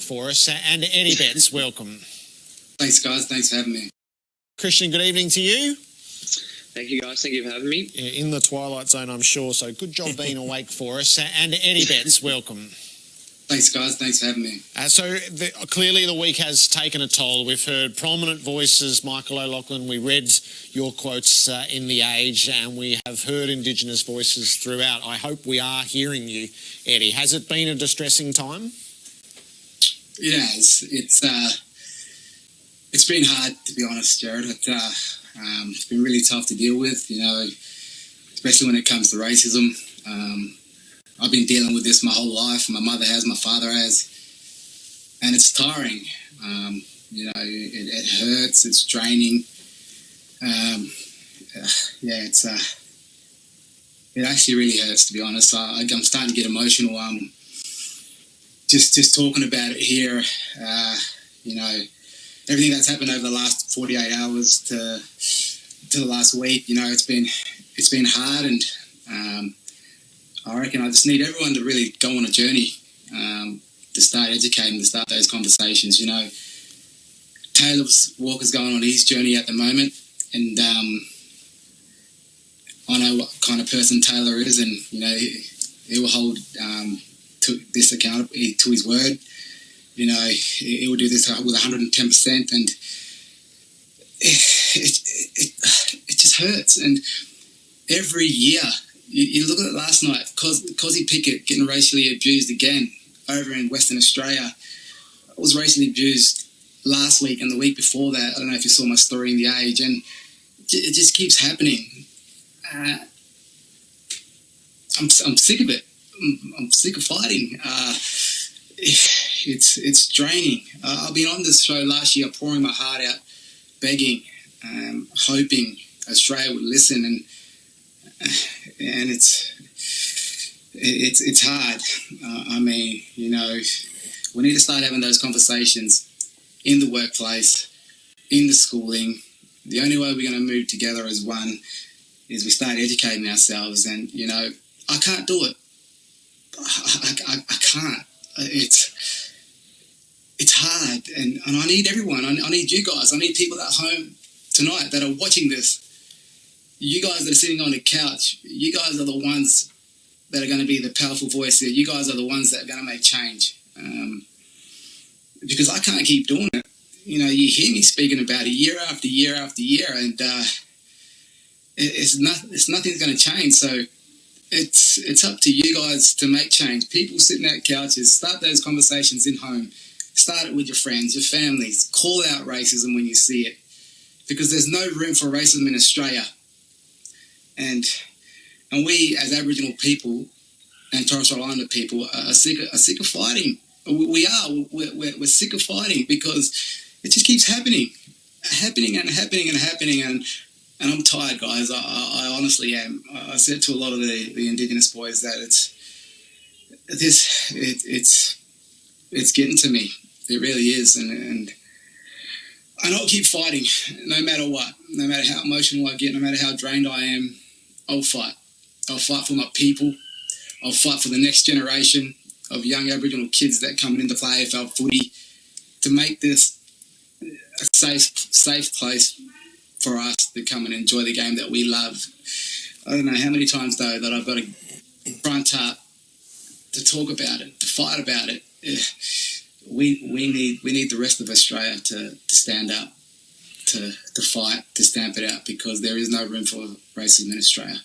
for us. And Eddie Betts, welcome. Thanks, guys. Thanks for having me. Christian, good evening to you. Thank you, guys. Thank you for having me. In the twilight zone, I'm sure, so good job being awake for us. And Eddie Betts, welcome. Thanks, guys. Thanks for having me. Clearly the week has taken a toll. We've heard prominent voices, Michael O'Loughlin. We read your quotes in The Age, and we have heard Indigenous voices throughout. I hope we are hearing you, Eddie. Has it been a distressing time? It has. It's been hard, to be honest, Jared. It's been really tough to deal with, especially when it comes to racism. I've been dealing with this my whole life. My mother has, my father has, and it's tiring. It hurts. It's draining. It actually really hurts, to be honest. I'm starting to get emotional. Just talking about it here. Everything that's happened over the last 48 hours to the last week. It's been hard, and I reckon I just need everyone to really go on a journey to start educating, to start those conversations. Taylor Walker's going on his journey at the moment, and I know what kind of person Taylor is, and he will hold to this account to his word. He will do this with 110%, and it just hurts. And every year, you look at it last night, Cosy Pickett getting racially abused again over in Western Australia. I was racially abused last week and the week before that. I don't know if you saw my story in The Age, and it just keeps happening. I'm sick of it. I'm sick of fighting. It's draining. I've been on this show last year, pouring my heart out, begging, hoping Australia would listen, and it's hard. We need to start having those conversations in the workplace, in the schooling. The only way we're going to move together as one is we start educating ourselves. And I can't do it. I can't. It's hard, and I need everyone. I need you guys. I need people at home tonight that are watching this. You guys that are sitting on the couch, you guys are the ones that are going to be the powerful voice here. You guys are the ones that are going to make change. Because I can't keep doing it. You hear me speaking about it year after year after year, and nothing's going to change. So it's up to you guys to make change. People sitting at couches, start those conversations in home. Start it with your friends, your families. Call out racism when you see it, because there's no room for racism in Australia. And we, as Aboriginal people and Torres Strait Islander people, are sick of fighting. We are. We're sick of fighting because it just keeps happening. And I'm tired, guys. I honestly am. I said to a lot of the Indigenous boys that it's getting to me. It really is, and I'll keep fighting no matter what. No matter how emotional I get, no matter how drained I am, I'll fight. I'll fight for my people. I'll fight for the next generation of young Aboriginal kids that come in to play AFL footy, to make this a safe place for us to come and enjoy the game that we love. I don't know how many times, though, that I've got to front up to talk about it, to fight about it. We need the rest of Australia to stand up, to fight, to stamp it out, because there is no room for racism in Australia.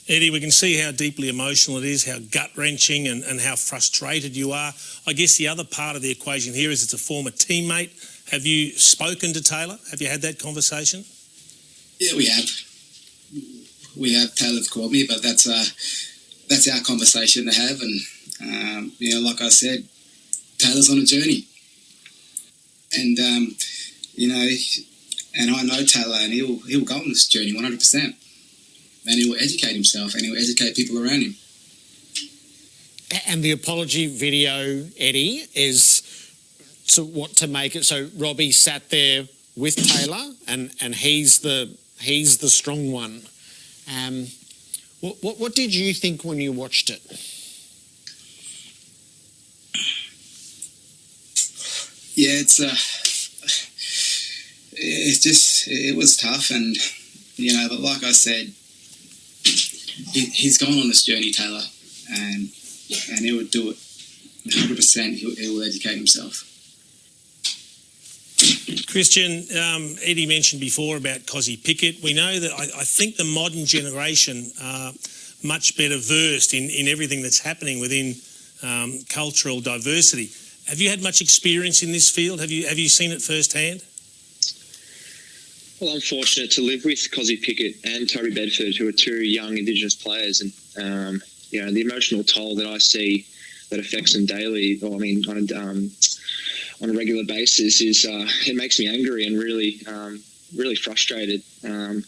Eddie, we can see how deeply emotional it is, how gut-wrenching and how frustrated you are. I guess the other part of the equation here is it's a former teammate. Have you spoken to Taylor? Have you had that conversation? Yeah, we have. Taylor's called me, but that's our conversation to have. And, like I said, Taylor's on a journey. And, and I know Taylor, and he'll go on this journey 100%. And he will educate himself, and he will educate people around him. And the apology video, Eddie, is to make it so Robbie sat there with Taylor, and he's the strong one. What did you think when you watched it? Yeah, it was tough, and but like I said, he's gone on this journey, Taylor, and he would do it 100%. He will educate himself. Christian, Eddie mentioned before about Cozzy Pickett. We know that I think the modern generation are much better versed in everything that's happening within cultural diversity. Have you had much experience in this field? Have you seen it firsthand? Well, I'm fortunate to live with Cozzy Pickett and Toby Bedford, who are two young Indigenous players, and the emotional toll that I see that affects them daily, on a regular basis, is it makes me angry and really frustrated. It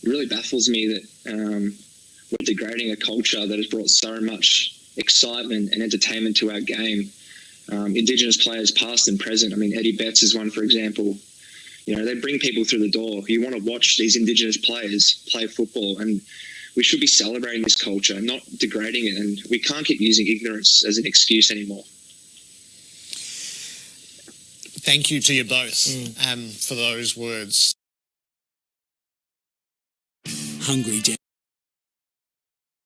really baffles me that we're degrading a culture that has brought so much excitement and entertainment to our game. Indigenous players past and present. Eddie Betts is one, for example. They bring people through the door. You want to watch these Indigenous players play football, and we should be celebrating this culture, not degrading it. And we can't keep using ignorance as an excuse anymore. Thank you to you both for those words. Hungry Jack.